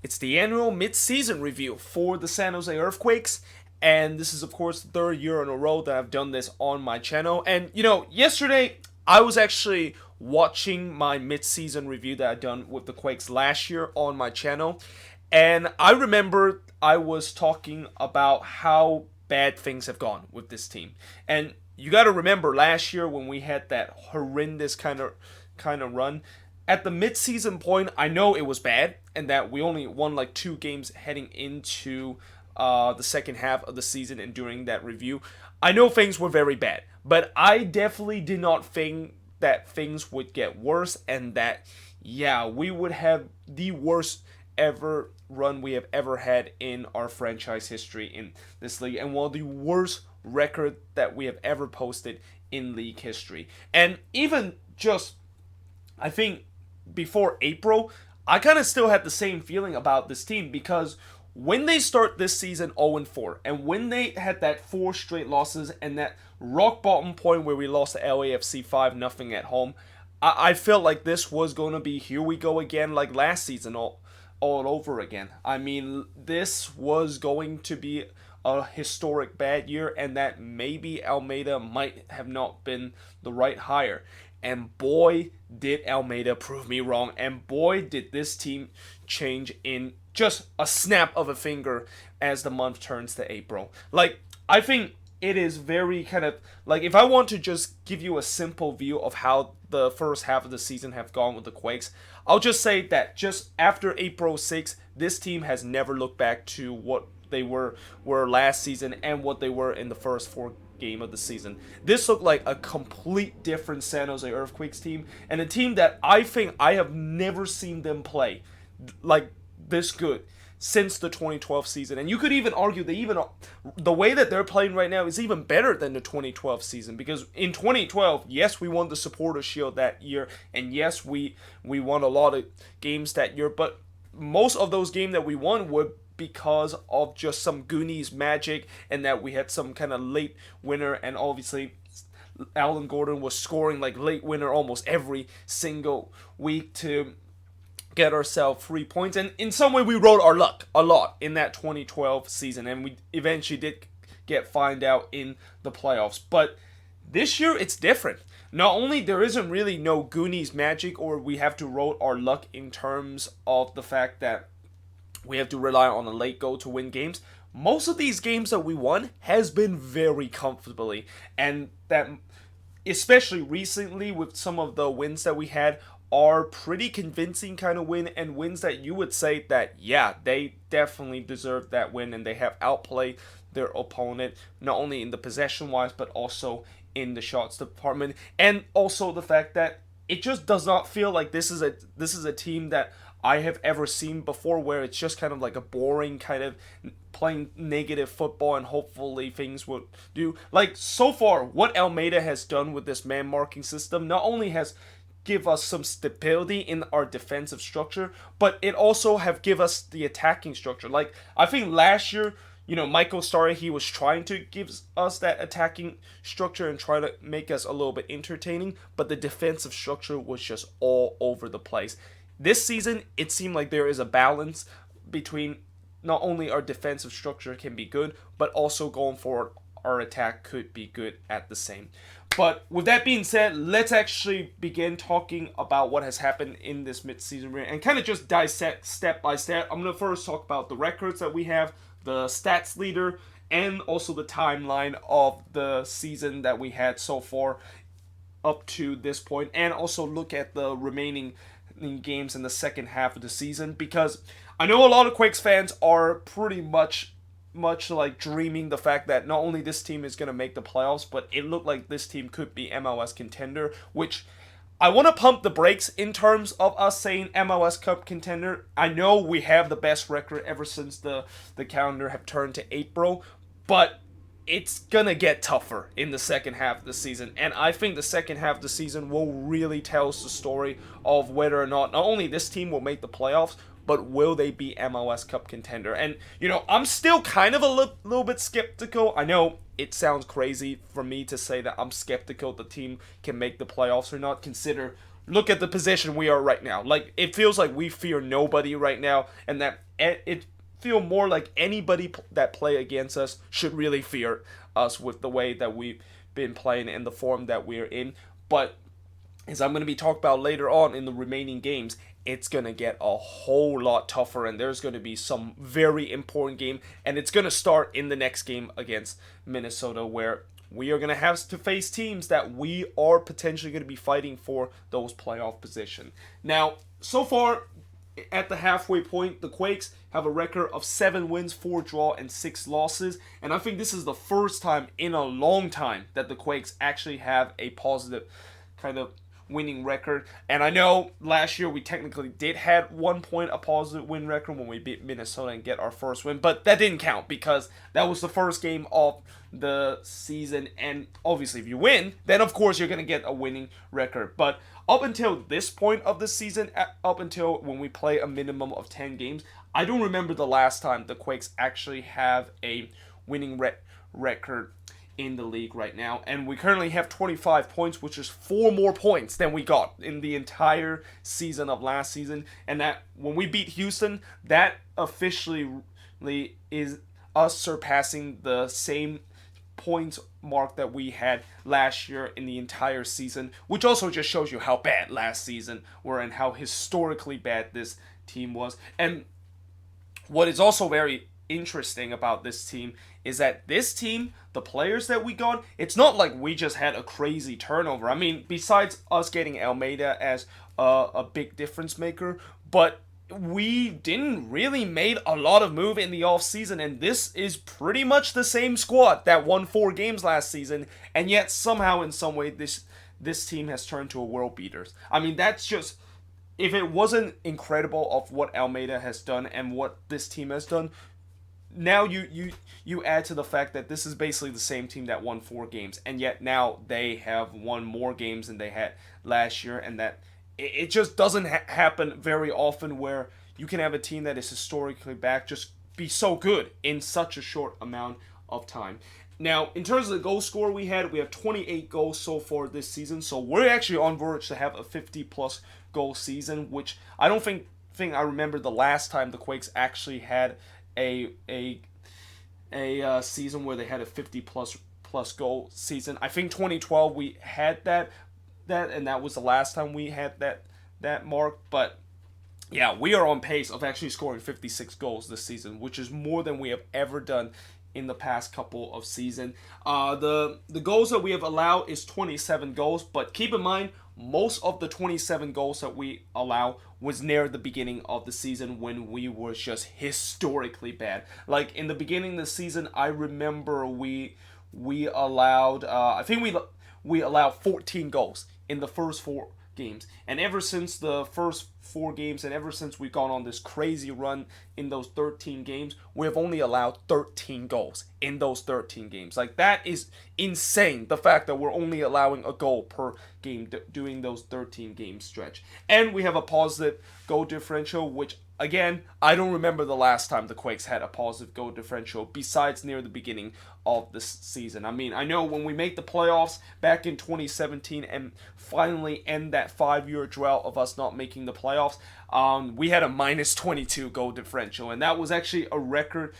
It's the annual mid-season review for the San Jose Earthquakes, and this is, of course, the third year in a row that I've done this on my channel. And, yesterday I was actually watching my mid-season review that I done with the Quakes last year on my channel, and I remember I was talking about how bad things have gone with this team. And you got to remember last year when we had that horrendous kind of run, at the midseason point, I know it was bad and that we only won like 2 games heading into the second half of the season and during that review. I know things were very bad, but I definitely did not think that things would get worse and that, yeah, we would have the worst ever run we have ever had in our franchise history in this league, and one of the worst record that we have ever posted in league history. And even just, I think, before April, I kind of still had the same feeling about this team, because when they start this season 0-4, and when they had that 4 straight losses and that rock bottom point where we lost to LAFC 5-0 at home, I felt like this was going to be here we go again, like last season all over again. I mean, this was going to be a historic bad year, and that maybe Almeida might have not been the right hire. And boy, did Almeida prove me wrong. And boy, did this team change in just a snap of a finger as the month turns to April. Like, I think it is very kind of, like, if I want to just give you a simple view of how the first half of the season have gone with the Quakes, I'll just say that just after April 6th, this team has never looked back to what they were last season and what they were in the first 4 games of the season. This looked like a complete different San Jose Earthquakes team, and a team that I think I have never seen them play like this good since the 2012 season. And you could even argue the way that they're playing right now is even better than the 2012 season, because in 2012, yes, we won the Supporter Shield that year, and yes, we won a lot of games that year, but most of those games that we won were because of just some Goonies magic, and that we had some kind of late winner, and obviously Alan Gordon was scoring like late winner almost every single week to get ourselves 3 points. And in some way we rode our luck a lot in that 2012 season, and we eventually did get found out in the playoffs. But this year it's different. Not only there isn't really no Goonies magic, or we have to rode our luck in terms of the fact that we have to rely on a late goal to win games. Most of these games that we won has been very comfortably, and that, especially recently with some of the wins that we had, are pretty convincing kind of win, and wins that you would say that, yeah, they definitely deserve that win, and they have outplayed their opponent, not only in the possession wise, but also in the shots department. And also the fact that it just does not feel like this is a team that I have ever seen before, where it's just kind of like a boring kind of playing negative football and hopefully things will do. Like, so far, what Almeida has done with this man marking system not only has give us some stability in our defensive structure, but it also have give us the attacking structure. Like, I think last year, Michael Starry, he was trying to give us that attacking structure and try to make us a little bit entertaining, but the defensive structure was just all over the place. This season, it seemed like there is a balance between not only our defensive structure can be good, but also going forward, our attack could be good at the same. But with that being said, let's actually begin talking about what has happened in this midseason review and kind of just dissect step by step. I'm going to first talk about the records that we have, the stats leader, and also the timeline of the season that we had so far up to this point, and also look at the remaining games in the second half of the season, because I know a lot of Quakes fans are pretty much like dreaming the fact that not only this team is going to make the playoffs, but it looked like this team could be MLS contender, which I want to pump the brakes in terms of us saying MLS Cup contender. I know we have the best record ever since the calendar have turned to April, but it's going to get tougher in the second half of the season. And I think the second half of the season will really tell us the story of whether or not only this team will make the playoffs, but will they be MLS Cup contender? And, I'm still kind of a little bit skeptical. I know it sounds crazy for me to say that I'm skeptical the team can make the playoffs or not. Consider look at the position we are right now. Like, it feels like we fear nobody right now, and that it feel more like anybody that play against us should really fear us with the way that we've been playing and the form that we're in. But as I'm going to be talking about later on in the remaining games, it's going to get a whole lot tougher, and there's going to be some very important game, and it's going to start in the next game against Minnesota, where we are going to have to face teams that we are potentially going to be fighting for those playoff position. Now, so far at the halfway point, the Quakes have a record of 7 wins, 4 draw, and 6 losses. And I think this is the first time in a long time that the Quakes actually have a positive kind of winning record. And I know last year we technically did have 1 point a positive win record when we beat Minnesota and get our first win, but that didn't count because that was the first game of the season, and obviously if you win, then of course you're going to get a winning record. But up until this point of the season, up until when we play a minimum of 10 games, I don't remember the last time the Quakes actually have a winning record in the league right now, and we currently have 25 points, which is 4 more points than we got in the entire season of last season. And that when we beat Houston, that officially is us surpassing the same points mark that we had last year in the entire season, which also just shows you how bad last season were and how historically bad this team was. And what is also very interesting about this team is that this team, the players that we got, it's not like we just had a crazy turnover. I mean, besides us getting Almeida as a big difference maker, but we didn't really made a lot of move in the offseason, and this is pretty much the same squad that won 4 games last season, and yet somehow in some way this team has turned to a world beaters. I mean, that's just, if it wasn't incredible of what Almeida has done and what this team has done, now you add to the fact that this is basically the same team that won 4 games, and yet now they have won more games than they had last year, and that it just doesn't happen very often where you can have a team that is historically back just be so good in such a short amount of time. Now, in terms of the goal score we have 28 goals so far this season, so we're actually on verge to have a 50-plus goal season, which I don't think I remember the last time the Quakes actually had a season where they had a 50-plus goal season. I think 2012 we had that, and that was the last time we had that mark. But yeah, we are on pace of actually scoring 56 goals this season, which is more than we have ever done in the past couple of seasons. The goals that we have allowed is 27 goals, but keep in mind, most of the 27 goals that we allow was near the beginning of the season when we were just historically bad. Like in the beginning of the season, I remember we allowed I think we allowed 14 goals in the first 4 games. And ever since the first 4 games, and ever since we've gone on this crazy run in those 13 games, we have only allowed 13 goals in those 13 games. Like, that is insane, the fact that we're only allowing a goal per game doing those 13 game stretch. And we have a positive goal differential, which, again, I don't remember the last time the Quakes had a positive goal differential besides near the beginning of the season. I mean, I know when we make the playoffs back in 2017 and finally end that 5-year drought of us not making the playoffs, we had a minus 22 goal differential, and that was actually a record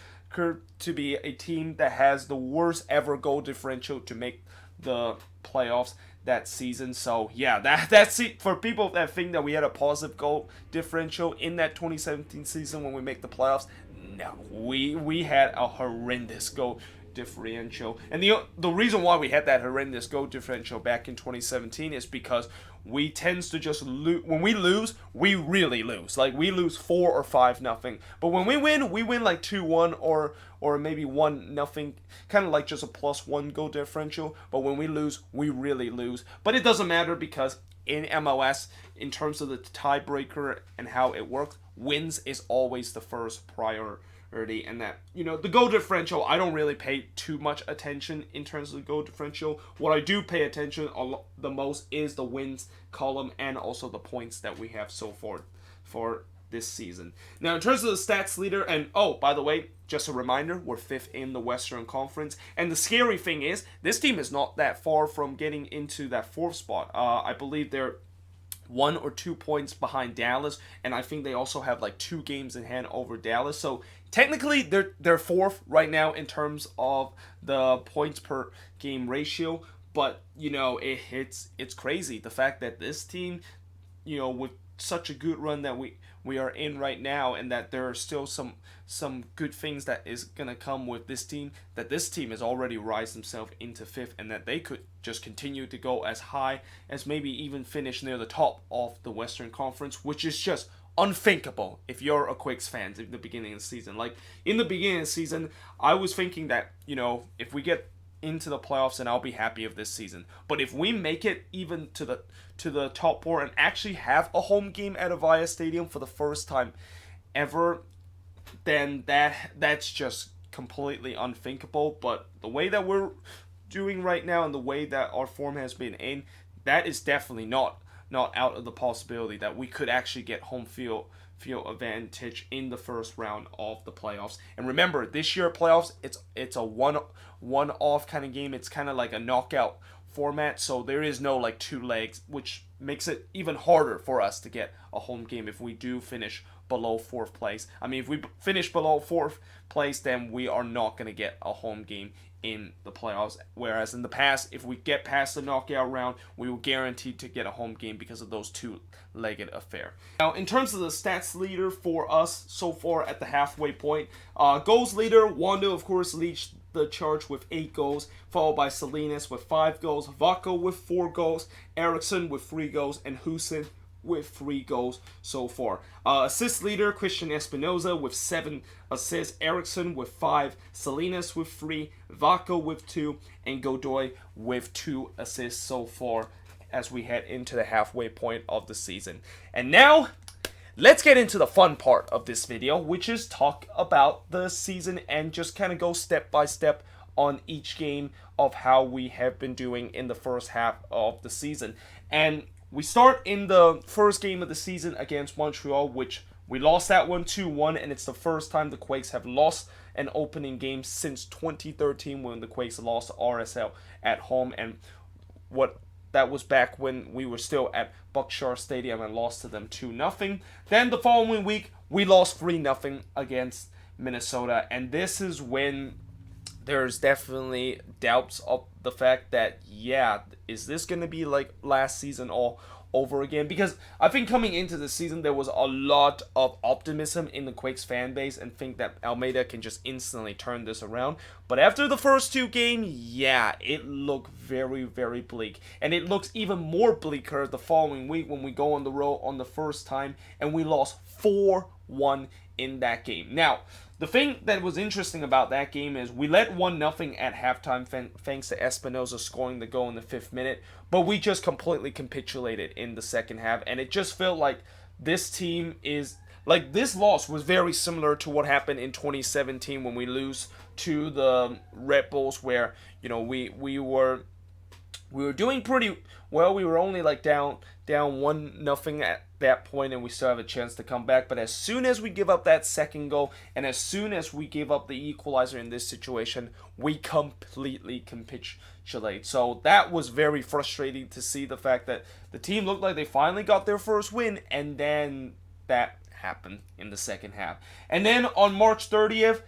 to be a team that has the worst ever goal differential to make the playoffs that season. So yeah, that's it for people that think that we had a positive goal differential in that 2017 season when we make the playoffs. No, we had a horrendous goal differential, and the reason why we had that horrendous goal differential back in 2017 is because we tends to just lose. When we lose, we really lose. Like, we lose 4 or 5-0. But when we win like 2-1 or maybe 1-0, kind of like just a +1 goal differential. But when we lose, we really lose. But it doesn't matter because in MLS, in terms of the tiebreaker and how it works, wins is always the first priority. And that, the goal differential, I don't really pay too much attention in terms of the goal differential. What I do pay attention the most is the wins column and also the points that we have so far for this season. Now, in terms of the stats leader, and by the way, just a reminder, we're 5th in the Western Conference. And the scary thing is, this team is not that far from getting into that 4th spot. I believe they're 1 or 2 points behind Dallas, and I think they also have like 2 games in hand over Dallas. So technically, they're fourth right now in terms of the points per game ratio. But it's crazy the fact that this team, with such a good run that we are in right now, and that there are still some good things that is gonna come with this team. That this team has already rise themselves into fifth, and that they could just continue to go as high as maybe even finish near the top of the Western Conference, which is just unthinkable if you're a Quakes fan in the beginning of the season. Like in the beginning of the season, I was thinking that if we get into the playoffs, and I'll be happy of this season. But if we make it even to the top four and actually have a home game at Avaya Stadium for the first time ever, then that's just completely unthinkable. But the way that we're doing right now and the way that our form has been in, that is definitely not out of the possibility that we could actually get home field advantage in the first round of the playoffs. And remember, this year playoffs, it's a one off kind of game. It's kind of like a knockout format, so there is no like 2 legs, which makes it even harder for us to get a home game if we do finish below 4th place. I mean, if we finish below 4th place, then we are not going to get a home game in the playoffs. Whereas in the past, if we get past the knockout round, we were guaranteed to get a home game because of those 2-legged affair. Now, in terms of the stats leader for us so far at the halfway point, goals leader, Wando, of course, leads the charge with 8 goals, followed by Salinas with 5 goals, Vaco with 4 goals, Eriksson with 3 goals, and Husin with 3 goals so far. Assist leader, Christian Espinoza with 7 assists, Eriksson with 5, Salinas with 3, Vaco with 2, and Godoy with 2 assists so far as we head into the halfway point of the season. And now, let's get into the fun part of this video, which is talk about the season and just kind of go step by step on each game of how we have been doing in the first half of the season. And we start in the first game of the season against Montreal, which we lost that one 2-1, and it's the first time the Quakes have lost an opening game since 2013 when the Quakes lost RSL at home, and that was back when we were still at Buckshare Stadium and lost to them 2-0. Then the following week, we lost 3-0 against Minnesota, and this is when there's definitely doubts of the fact that, is this going to be like last season all over again? Because I think coming into the season, there was a lot of optimism in the Quakes fan base and think that Almeida can just instantly turn this around. But after the first 2 games, it looked very, very bleak. And it looks even more bleaker the following week when we go on the road on the first time and we lost 4-1 in that game. Now, the thing that was interesting about that game is we led 1-0 at halftime thanks to Espinoza scoring the goal in the 5th minute, but we just completely capitulated in the second half, and it just felt like this team is like this loss was very similar to what happened in 2017 when we lose to the Red Bulls, where we were doing pretty well. We were only like down 1-0 at that point, and we still have a chance to come back. But as soon as we give up that second goal, and as soon as we give up the equalizer in this situation, we completely capitulate. So that was very frustrating to see, the fact that the team looked like they finally got their first win, and then that happened in the second half. And then on March 30th,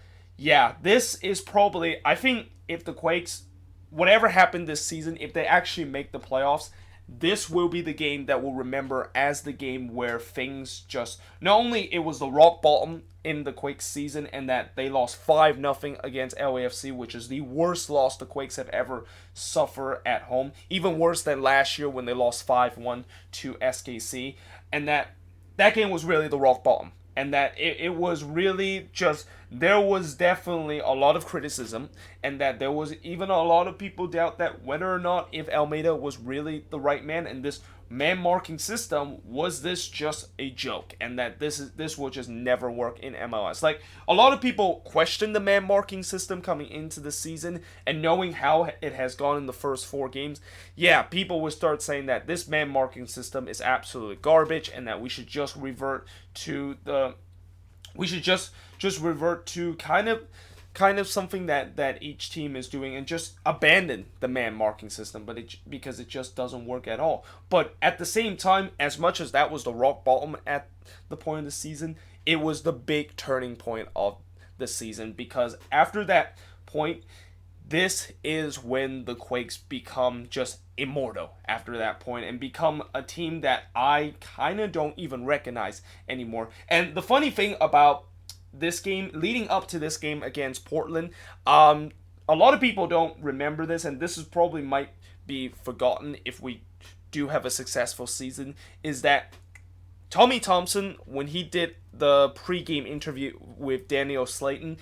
this is probably, I think, if the Quakes, whatever happened this season, if they actually make the playoffs, this will be the game that we'll remember as the game where things just, not only it was the rock bottom in the Quakes season, and that they lost 5-0 against LAFC, which is the worst loss the Quakes have ever suffered at home, even worse than last year when they lost 5-1 to SKC, and that game was really the rock bottom. And that it was really just, there was definitely a lot of criticism, and that there was even a lot of people doubt that whether or not if Almeida was really the right man, and this man-marking system, was this just a joke, and that this will just never work in MLS. Like, a lot of people question the man-marking system coming into the season, and knowing how it has gone in the first 4 games, people will start saying that this man-marking system is absolutely garbage, and that we should just revert to the, we should just revert to kind of kind of something that each team is doing, and just abandon the man marking system, but because it just doesn't work at all. But at the same time, as much as that was the rock bottom at the point of the season, it was the big turning point of the season, because after that point, this is when the Quakes become just immortal after that point and become a team that I kind of don't even recognize anymore. And the funny thing about this game, leading up to this game against Portland, a lot of people don't remember this, and this is probably might be forgotten if we do have a successful season, is that Tommy Thompson, when he did the pre-game interview with Daniel Slayton,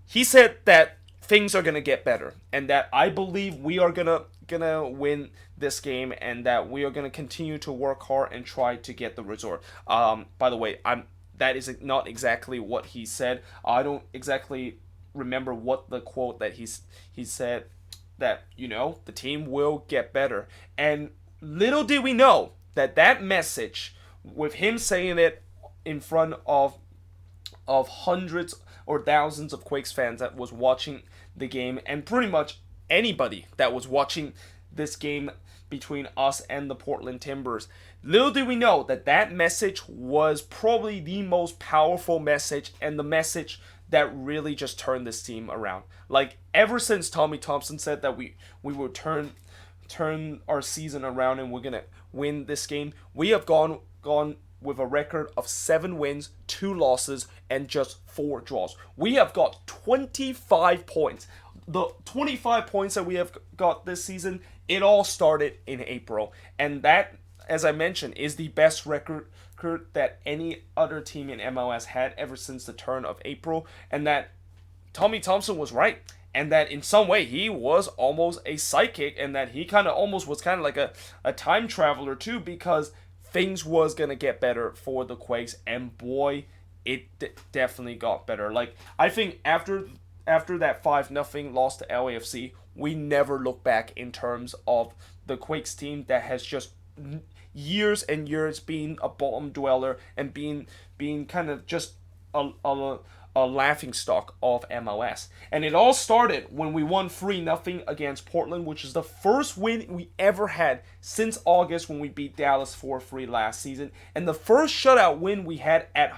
he said that things are gonna get better, and that I believe we are gonna win this game, and that we are gonna continue to work hard and try to get the result. By the way, that is not exactly what he said. I don't exactly remember what the quote that he said, that the team will get better. And little did we know that message, with him saying it in front of hundreds or thousands of Quakes fans that was watching the game, and pretty much anybody that was watching this game between us and the Portland Timbers. Little did we know that message was probably the most powerful message, and the message that really just turned this team around. Like, ever since Tommy Thompson said that we would turn our season around and we're gonna win this game, we have gone with a record of 7 wins, 2 losses, and just 4 draws. We have got 25 points. The 25 points that we have got this season, it all started in April. And that, as I mentioned, is the best record that any other team in MLS had ever since the turn of April. And that Tommy Thompson was right. And that in some way he was almost a psychic, and that he kind of almost was kind of like a time traveler too, because things was going to get better for the Quakes, and boy, it definitely got better. Like, I think after that 5-0 loss to LAFC, we never look back in terms of the Quakes team that has just years and years been a bottom dweller and being kind of just a laughing stock of MLS. And it all started when we won 3-0 against Portland, which is the first win we ever had since August, when we beat Dallas 4-3 last season, and the first shutout win we had at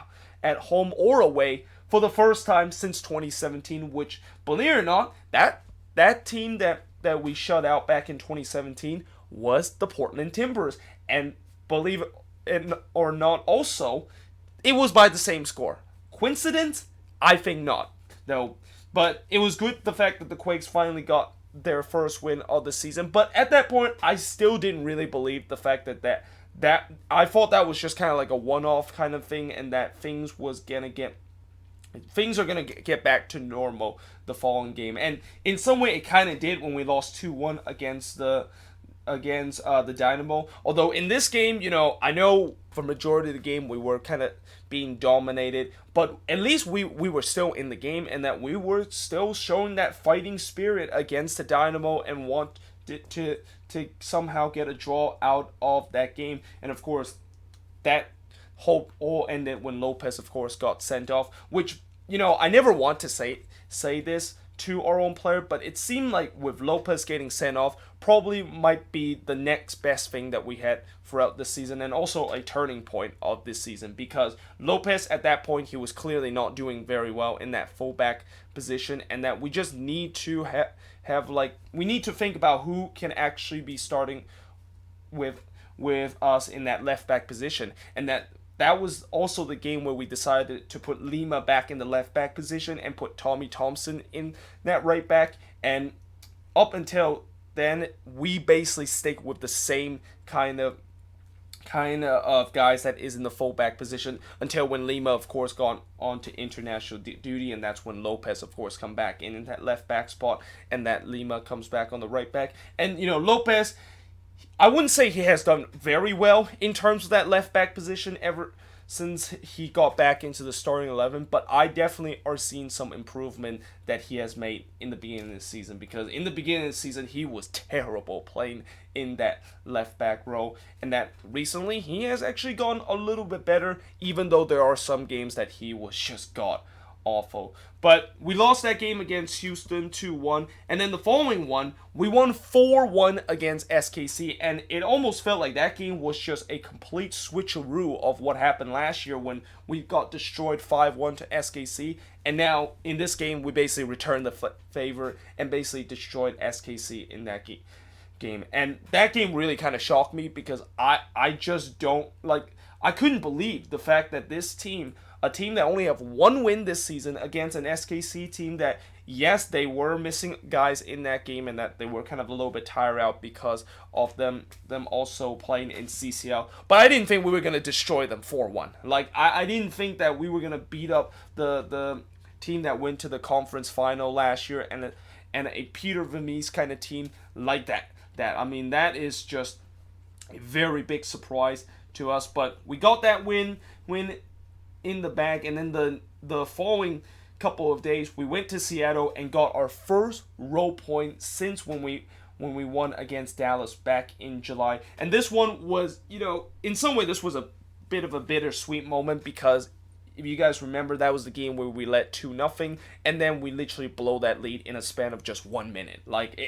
home or away for the first time since 2017, which, believe it or not, that team that we shut out back in 2017 was the Portland Timbers. And believe it or not, also, it was by the same score. Coincidence? I think not, though. But it was good, the fact that the Quakes finally got their first win of the season. But at that point, I still didn't really believe the fact that I thought that was just kind of like a one-off kind of thing, and that things are gonna get back to normal the following game. And in some way, it kind of did when we lost 2-1 against the Dynamo. Although in this game, I know for majority of the game we were kind of being dominated, but at least we were still in the game, and that we were still showing that fighting spirit against the Dynamo and want to somehow get a draw out of that game. And of course, that hope all ended when Lopez, of course, got sent off, which, I never want to say this to our own player, but it seemed like with Lopez getting sent off, probably might be the next best thing that we had throughout the season, and also a turning point of this season, because Lopez at that point, he was clearly not doing very well in that fullback position, and that we just need to we need to think about who can actually be starting with us in that left back position. And that was also the game where we decided to put Lima back in the left back position and put Tommy Thompson in that right back. And up until then, we basically stick with the same kind of guys that is in the fullback position, until when Lima, of course, gone on to international duty, and that's when Lopez, of course, come back in that left back spot, and that Lima comes back on the right back. And Lopez, I wouldn't say he has done very well in terms of that left back position ever since he got back into the starting 11, but I definitely are seeing some improvement that he has made in the beginning of the season, because in the beginning of the season he was terrible playing in that left back row, and that recently he has actually gone a little bit better, even though there are some games that he was just god awful. But we lost that game against Houston 2-1, and then the following one, we won 4-1 against SKC, and it almost felt like that game was just a complete switcheroo of what happened last year when we got destroyed 5-1 to SKC, and now in this game we basically returned the favor and basically destroyed SKC in that game. And that game really kind of shocked me because I just don't like I couldn't believe the fact that this team, a team that only have one win this season against an SKC team that, yes, they were missing guys in that game and that they were kind of a little bit tired out because of them also playing in CCL. But I didn't think we were going to destroy them 4-1. Like, I didn't think that we were going to beat up the team that went to the conference final last year and a Peter Vermees kind of team like that. I mean, that is just a very big surprise to us, but we got that win in the bag, and then the following couple of days we went to Seattle and got our first road point since when we won against Dallas back in July. And this one was, in some way this was a bit of a bittersweet moment because if you guys remember, that was the game where we led 2-0, and then we literally blow that lead in a span of just 1 minute. Like,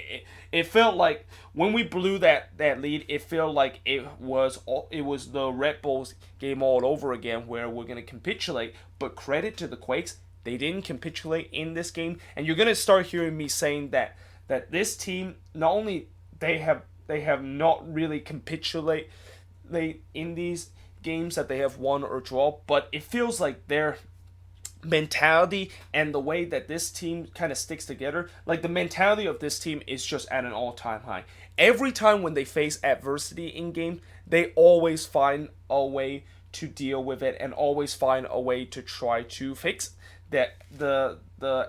it felt like when we blew that lead, it felt like it was the Red Bulls game all over again, where we're gonna capitulate. But credit to the Quakes, they didn't capitulate in this game, and you're gonna start hearing me saying that this team, not only they have not really capitulate in these games that they have won or draw, but it feels like their mentality and the way that this team kind of sticks together, like the mentality of this team is just at an all-time high. Every time when they face adversity in game, they always find a way to deal with it and always find a way to try to fix that the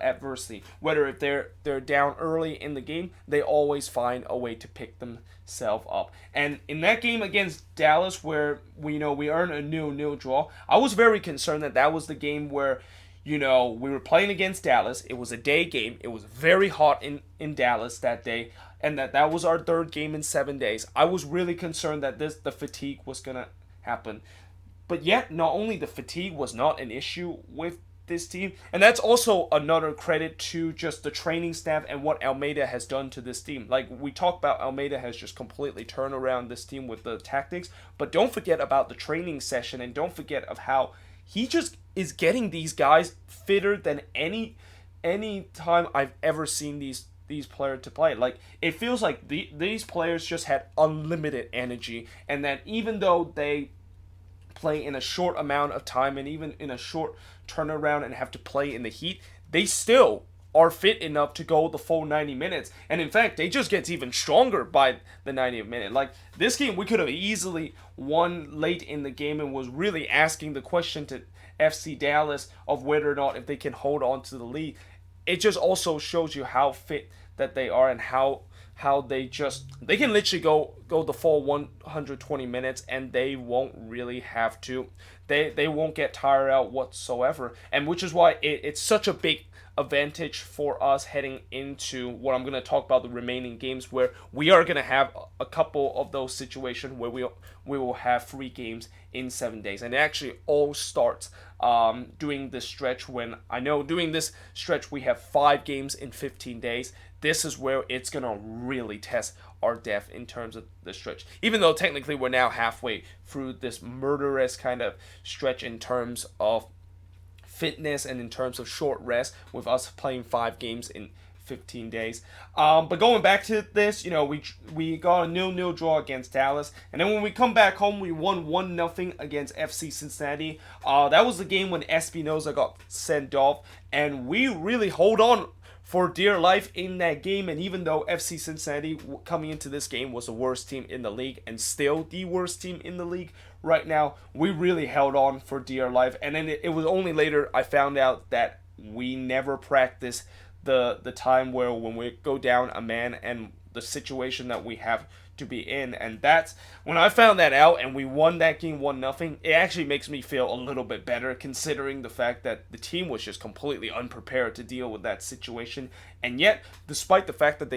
adversity. Whether if they're down early in the game, they always find a way to pick themselves up. And in that game against Dallas, where we earned a 0-0 draw, I was very concerned that was the game where we were playing against Dallas. It was a day game. It was very hot in Dallas that day, and that was our third game in 7 days. I was really concerned that the fatigue was gonna happen. But yet, not only the fatigue was not an issue with this team, and that's also another credit to just the training staff and what Almeida has done to this team. Like we talked about, Almeida has just completely turned around this team with the tactics, but don't forget about the training session, and don't forget of how he just is getting these guys fitter than any time I've ever seen these players to play. Like, it feels like these players just had unlimited energy, and that even though they play in a short amount of time and even in a short turnaround and have to play in the heat, they still are fit enough to go the full 90 minutes. And in fact, they just gets even stronger by the 90th minute. Like, this game, we could have easily won late in the game and was really asking the question to FC Dallas of whether or not if they can hold on to the lead. It just also shows you how fit that they are and how they can literally go the full 120 minutes and they won't really have to. They won't get tired out whatsoever, and which is why it's such a big advantage for us heading into what I'm going to talk about, the remaining games, where we are going to have a couple of those situations where we will have 3 games in 7 days. And it actually all starts doing this stretch when I know doing this stretch we have 5 games in 15 days. This is where it's going to really test our depth in terms of the stretch. Even though technically we're now halfway through this murderous kind of stretch in terms of fitness and in terms of short rest, with us playing 5 games in 15 days. But going back to this, we got a 0-0 draw against Dallas, and then when we come back home, we won 1-0 against FC Cincinnati. That was the game when Espinoza got sent off, and we really hold on for dear life in that game. And even though FC Cincinnati coming into this game was the worst team in the league and still the worst team in the league right now, we really held on for dear life. And then it was only later I found out that we never practiced the time where when we go down a man and the situation that we have to be in. And that's when I found that out and we won that game 1-0. It actually makes me feel a little bit better, considering the fact that the team was just completely unprepared to deal with that situation. And yet, despite the fact that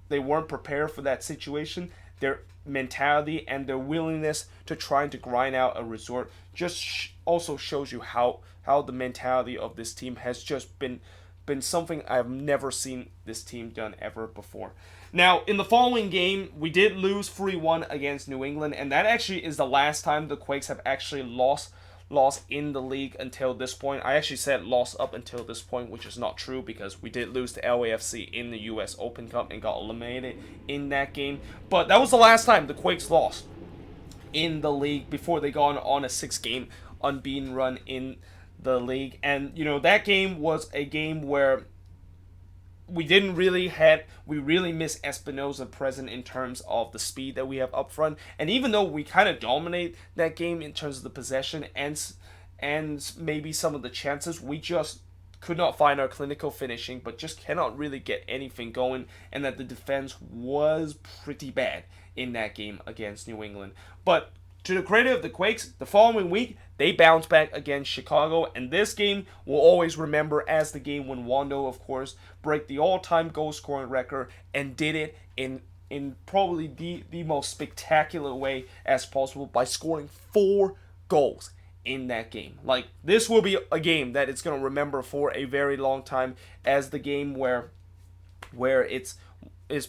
they weren't prepared for that situation, their mentality and their willingness to trying to grind out a result just also shows you how the mentality of this team has just been something I've never seen this team done ever before. Now, in the following game, we did lose 3-1 against New England, and that actually is the last time the Quakes have actually lost in the league until this point. I actually said lost up until this point, which is not true because we did lose to LAFC in the US Open Cup and got eliminated in that game. But that was the last time the Quakes lost in the league before they got on a 6-game unbeaten run in the league. And that game was a game where we really miss Espinosa present in terms of the speed that we have up front. And even though we kind of dominate that game in terms of the possession and maybe some of the chances, we just could not find our clinical finishing, but just cannot really get anything going, and that the defense was pretty bad in that game against New England. But to the credit of the Quakes, the following week, they bounced back against Chicago, and this game we'll always remember as the game when Wando, of course, broke the all-time goal-scoring record and did it in probably the most spectacular way as possible by scoring 4 goals in that game. Like, this will be a game that it's going to remember for a very long time as the game where it's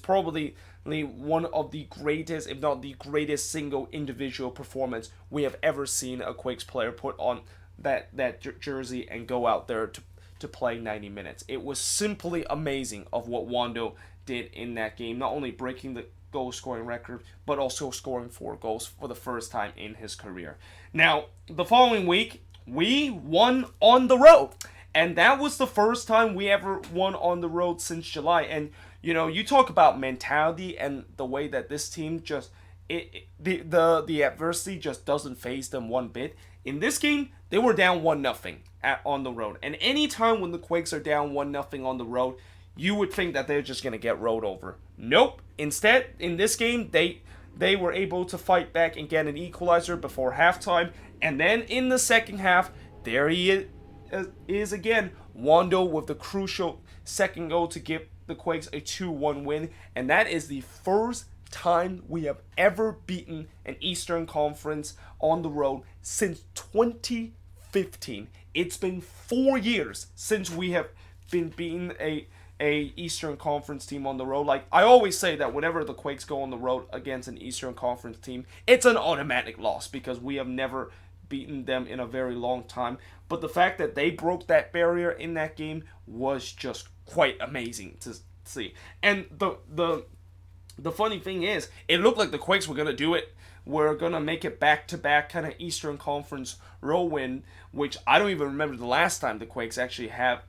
probably one of the greatest, if not the greatest, single individual performance we have ever seen a Quakes player put on that jersey and go out there to play 90 minutes. It was simply amazing of what Wando did in that game, not only breaking the goal scoring record, but also scoring 4 goals for the first time in his career. Now, the following week, we won on the road, and that was the first time we ever won on the road since July. And you talk about mentality and the way that this team just the adversity just doesn't faze them one bit. In this game, they were down 1-0 on the road. And any time when the Quakes are down 1-0 on the road, you would think that they're just going to get rolled over. Nope. Instead, in this game, they were able to fight back and get an equalizer before halftime. And then in the second half, there he is again. Wando with the crucial second goal to give the Quakes a 2-1 win. And that is the first time we have ever beaten an Eastern Conference on the road since 2015. It's been 4 years since we have been beating a Eastern Conference team on the road. Like, I always say that whenever the Quakes go on the road against an Eastern Conference team, it's an automatic loss because we have never beaten them in a very long time. But the fact that they broke that barrier in that game was just quite amazing to see. And the funny thing is, it looked like the Quakes were going to do it. We're going to make it back-to-back kind of Eastern Conference row win, which I don't even remember the last time the Quakes actually have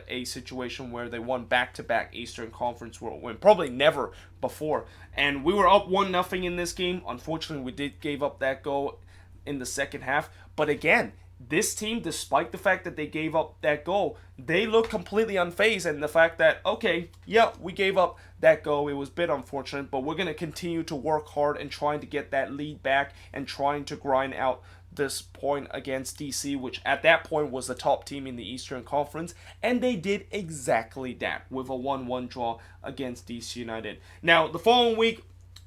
a situation where they won back-to-back Eastern Conference row win. Probably never before. And we were up 1-0 in this game. Unfortunately, we did give up that goal in the second half. But again, this team, despite the fact that they gave up that goal, they look completely unfazed. And the fact that, okay, yeah, we gave up that goal. It was a bit unfortunate, but we're going to continue to work hard and trying to get that lead back and trying to grind out this point against DC, which at that point was the top team in the Eastern Conference. And they did exactly that with a 1-1 draw against DC United. Now, the following week,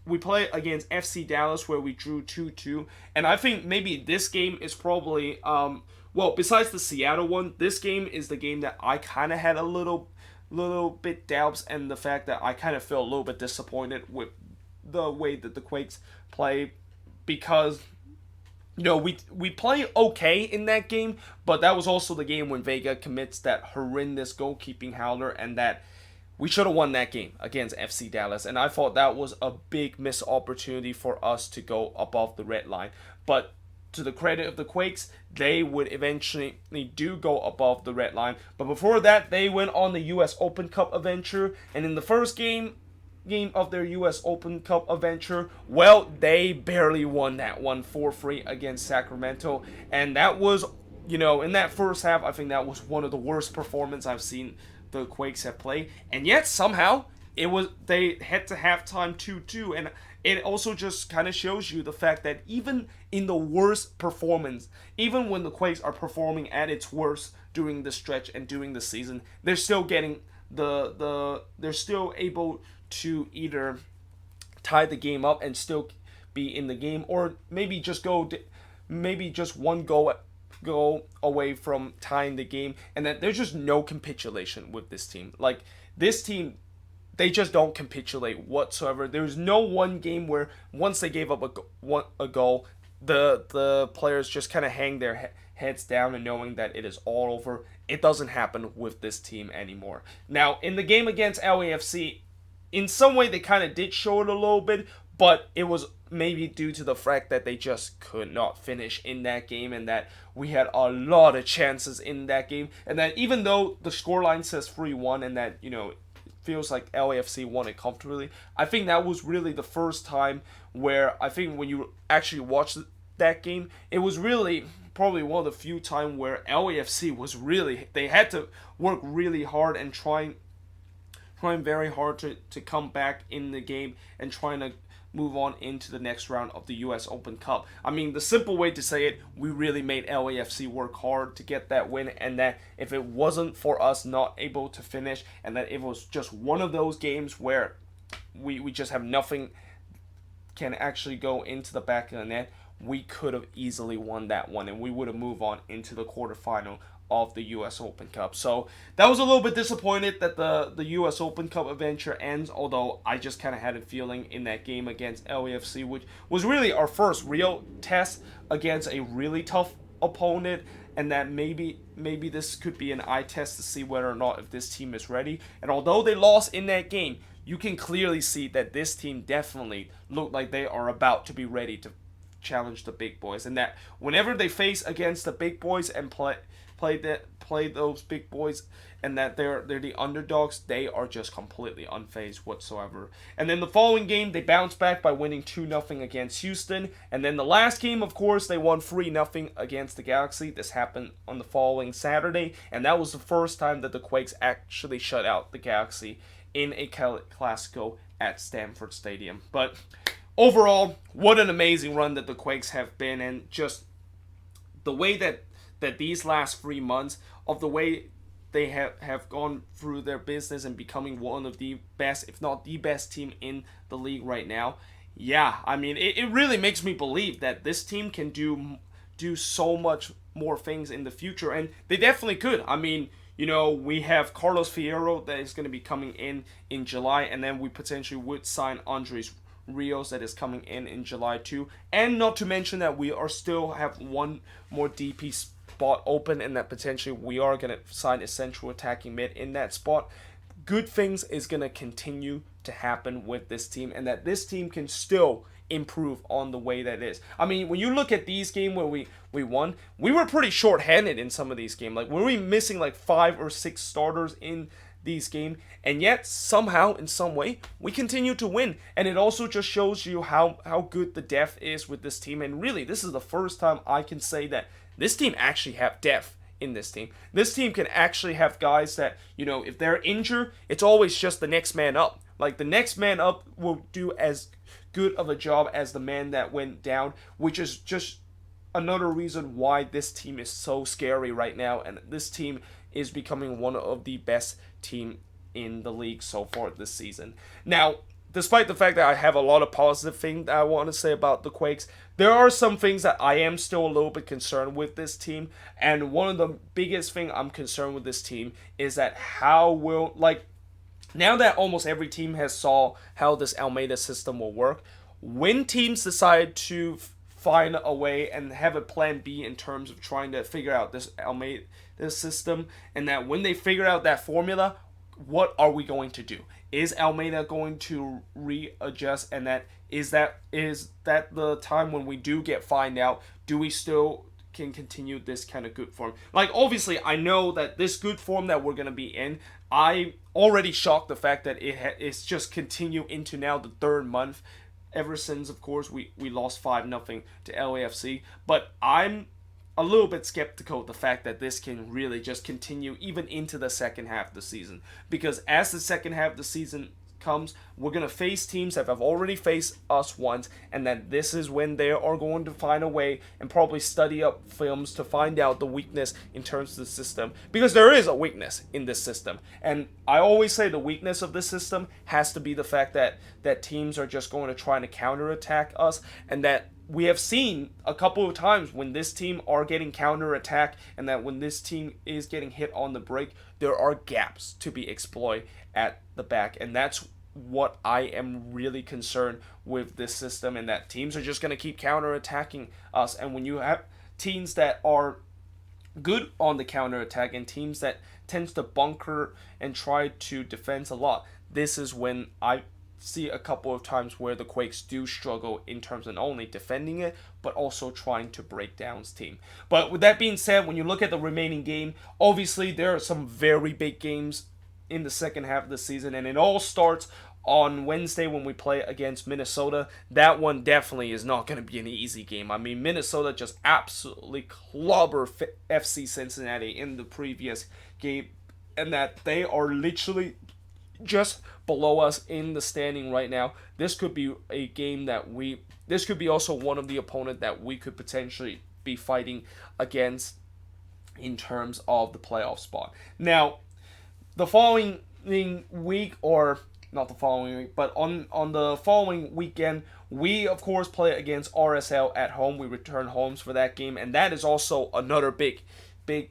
we play against FC Dallas where we drew 2-2. And I think maybe this game is probably, besides the Seattle one, this game is the game that I kind of had a little bit doubts, and the fact that I kind of feel a little bit disappointed with the way that the Quakes play, because we play okay in that game, but that was also the game when Vega commits that horrendous goalkeeping howler, and that we should have won that game against FC Dallas, and I thought that was a big missed opportunity for us to go above the red line. But to the credit of the Quakes, they would eventually do go above the red line. But before that, they went on the US Open Cup adventure, and in the first game of their US Open Cup adventure, well, they barely won that one 4-3 against Sacramento, and that was, in that first half, I think that was one of the worst performances I've seen the Quakes have played, and yet somehow they head to halftime 2-2, and it also just kind of shows you the fact that even in the worst performance, even when the Quakes are performing at its worst during the stretch and during the season, they're still getting they're still able to either tie the game up and still be in the game, or maybe just maybe just one go away from tying the game, and that there's just no capitulation with this team. Like this team, they just don't capitulate whatsoever. There's no one game where once they gave up a goal, the players just kind of hang their heads down and knowing that it is all over. It doesn't happen with this team anymore. Now, in the game against LAFC, in some way they kind of did show it a little bit, but it was maybe due to the fact that they just could not finish in that game, and that we had a lot of chances in that game, and that even though the scoreline says 3-1 and that, feels like LAFC won it comfortably, I think that was really the first time where I think when you actually watched that game, it was really probably one of the few times where LAFC was really, they had to work really hard and trying very hard to come back in the game and trying to move on into the next round of the US Open Cup. I mean, the simple way to say it, we really made LAFC work hard to get that win, and that if it wasn't for us not able to finish, and that it was just one of those games where we just have nothing can actually go into the back of the net, we could have easily won that one, and we would have moved on into the quarterfinal of the US Open Cup. So that was a little bit disappointed that the US Open Cup adventure ends, although I just kind of had a feeling in that game against LAFC, which was really our first real test against a really tough opponent, and that maybe this could be an eye test to see whether or not if this team is ready. And although they lost in that game, you can clearly see that this team definitely looked like they are about to be ready to challenge the big boys, and that whenever they face against the big boys and play those big boys, and that they're the underdogs, they are just completely unfazed whatsoever. And then the following game, they bounced back by winning 2-0 against Houston. And then the last game, of course, they won 3-0 against the Galaxy. This happened on the following Saturday, and that was the first time that the Quakes actually shut out the Galaxy in a Clasico at Stamford Stadium. But overall, what an amazing run that the Quakes have been, and just the way that these last 3 months of the way they have gone through their business and becoming one of the best, if not the best team in the league right now. Yeah, I mean, it really makes me believe that this team can do so much more things in the future, and they definitely could. I mean, we have Carlos Fierro that is going to be coming in July, and then we potentially would sign Andres Rios that is coming in July too. And not to mention that we are still have one more DP spot open, and that potentially we are going to sign a central attacking mid in that spot. Good things is going to continue to happen with this team, and that this team can still improve on the way that it is. I mean, when you look at these games where we won, we were pretty short-handed in some of these games. Like, we were missing like 5 or 6 starters in these games, and yet somehow in some way we continue to win. And it also just shows you how good the depth is with this team. And really, this is the first time I can say that this team actually have depth in this team. This team can actually have guys that, if they're injured, it's always just the next man up. Like, the next man up will do as good of a job as the man that went down, which is just another reason why this team is so scary right now, and this team is becoming one of the best team in the league so far this season. Now, despite the fact that I have a lot of positive things that I want to say about the Quakes, there are some things that I am still a little bit concerned with this team. And one of the biggest thing I'm concerned with this team is that now that almost every team has saw how this Almeida system will work, when teams decide to find a way and have a plan B in terms of trying to figure out this Almeida system, and that when they figure out that formula, what are we going to do? Is Almeida going to readjust, and is that the time when we do find out, do we still can continue this kind of good form? Like, obviously, I know that this good form that we're going to be in, I already shocked the fact that it's just continue into now the 3rd month, ever since, of course, we lost 5-0 to LAFC. But I'm a little bit skeptical of the fact that this can really just continue even into the second half of the season. Because as the second half of the season comes, we're going to face teams that have already faced us once, and that this is when they are going to find a way and probably study up films to find out the weakness in terms of the system. Because there is a weakness in this system. And I always say the weakness of this system has to be the fact that teams are just going to try to counterattack us, and that we have seen a couple of times when this team are getting counterattacked, and that when this team is getting hit on the break, there are gaps to be exploited at the back. And that's what I am really concerned with this system, and that teams are just going to keep counterattacking us. And when you have teams that are good on the counterattack and teams that tends to bunker and try to defend a lot, this is when I see a couple of times where the Quakes do struggle in terms of not only defending it, but also trying to break down his team. But with that being said, when you look at the remaining game, obviously there are some very big games in the second half of the season, and it all starts on Wednesday when we play against Minnesota. That one definitely is not going to be an easy game. I mean, Minnesota just absolutely clobber FC Cincinnati in the previous game, and that they are literally just below us in the standing right now. This could be a game that this could be also one of the opponent that we could potentially be fighting against in terms of the playoff spot. Now, the following week, or not the following week, but on the following weekend, we of course play against RSL at home. We return homes for that game, and that is also another big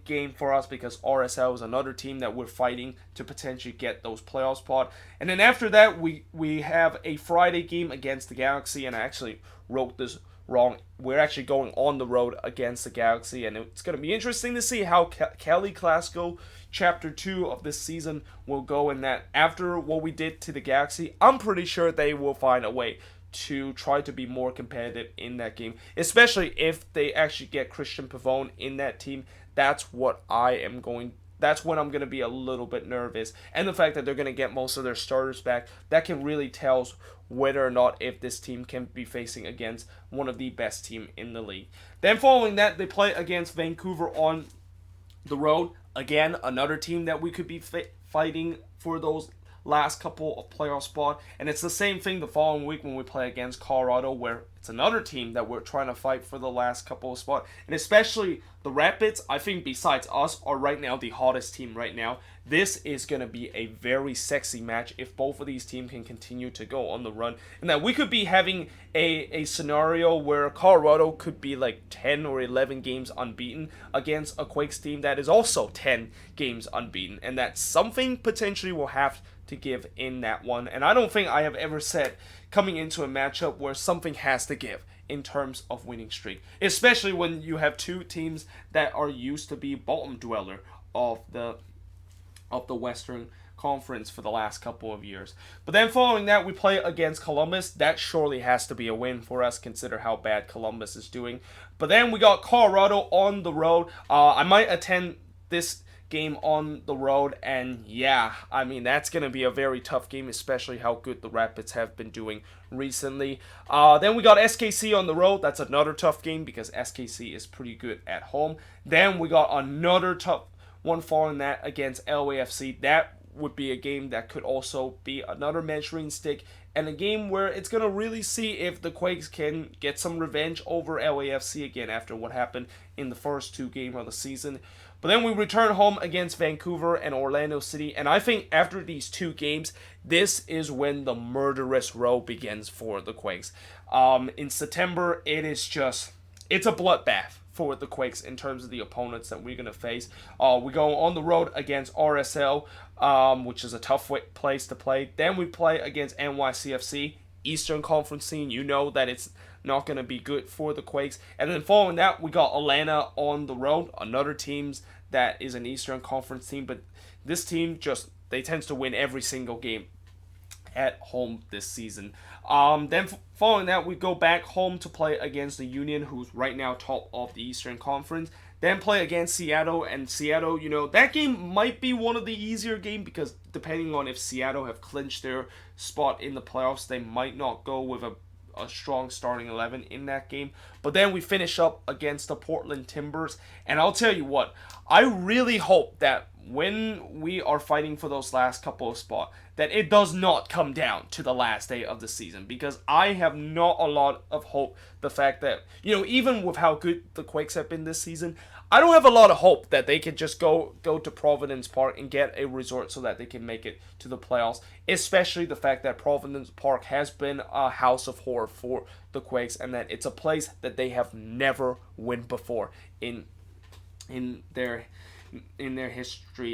game for us, because RSL is another team that we're fighting to potentially get those playoff spot. And then after that, we have a Friday game against the Galaxy, and I actually wrote this wrong. We're actually going on the road against the Galaxy, and it's going to be interesting to see how Kelly Clasico Chapter 2 of this season will go, in that after what we did to the Galaxy, I'm pretty sure they will find a way to try to be more competitive in that game, especially if they actually get Christian Pavone in that team. That's when I'm going to be a little bit nervous. And the fact that they're going to get most of their starters back, that can really tell whether or not if this team can be facing against one of the best team in the league. Then following that, they play against Vancouver on the road. Again, another team that we could be fighting for those last couple of playoff spot. And it's the same thing the following week when we play against Colorado, where it's another team that we're trying to fight for the last couple of spots. And especially the Rapids, I think besides us, are right now the hottest team right now. This is going to be a very sexy match if both of these teams can continue to go on the run. And that we could be having a scenario where Colorado could be like 10 or 11 games unbeaten against a Quakes team that is also 10 games unbeaten. And that something potentially will have to give in that one. And I don't think I have ever said coming into a matchup where something has to give in terms of winning streak, especially when you have two teams that are used to be bottom dweller of the Western Conference for the last couple of years. But then following that, we play against Columbus. That surely has to be a win for us, consider how bad Columbus is doing. But then we got Colorado on the road. I might attend this game on the road, and yeah, I mean, that's going to be a very tough game, especially how good the Rapids have been doing recently. Then we got SKC on the road. That's another tough game because SKC is pretty good at home. Then we got another tough one following that against LAFC. That would be a game that could also be another measuring stick, and a game where it's going to really see if the Quakes can get some revenge over LAFC again after what happened in the first two games of the season. But then we return home against Vancouver and Orlando City, and I think after these two games, this is when the murderous row begins for the Quakes. In September, it's a bloodbath for the Quakes in terms of the opponents that we're going to face. We go on the road against RSL, which is a tough place to play. Then we play against NYCFC, Eastern Conference scene. You know that it's not going to be good for the Quakes. And then following that, we got Atlanta on the road, another team that is an Eastern Conference team, but this team they tends to win every single game at home this season. Then following that, we go back home to play against the Union, who's right now top of the Eastern Conference. Then play against Seattle, and Seattle, that game might be one of the easier games because depending on if Seattle have clinched their spot in the playoffs, they might not go with a strong starting 11 in that game. But then we finish up against the Portland Timbers, and I'll tell you what, I really hope that when we are fighting for those last couple of spots, that it does not come down to the last day of the season, because I have not a lot of hope. The fact that, even with how good the Quakes have been this season, I don't have a lot of hope that they can just go to Providence Park and get a resort so that they can make it to the playoffs, especially the fact that Providence Park has been a house of horror for the Quakes, and that it's a place that they have never won before in their history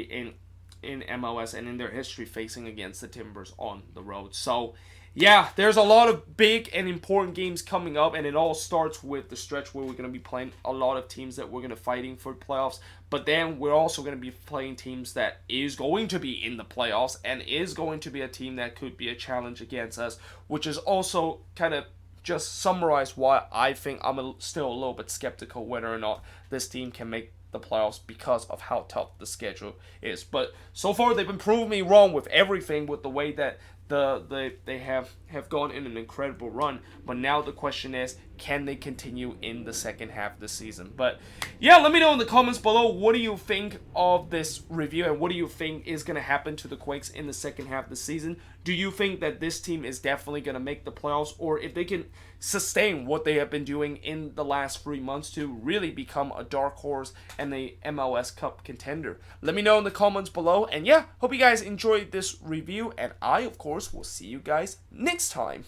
in MLS, and in their history facing against the Timbers on the road. So yeah, there's a lot of big and important games coming up, and it all starts with the stretch where we're going to be playing a lot of teams that we're going to fighting for playoffs, but then we're also going to be playing teams that is going to be in the playoffs and is going to be a team that could be a challenge against us, which is also kind of just summarize why I think I'm still a little bit skeptical whether or not this team can make the playoffs because of how tough the schedule is. But so far they've been proving me wrong with everything, with the way that they have gone in an incredible run. But now the question is, can they continue in the second half of the season? But yeah, let me know in the comments below, what do you think of this review, and what do you think is going to happen to the Quakes in the second half of the season? Do you think that this team is definitely going to make the playoffs, or if they can sustain what they have been doing in the last 3 months to really become a dark horse and the MLS Cup contender? Let me know in the comments below, and yeah, hope you guys enjoyed this review, and I, of course, will see you guys next time.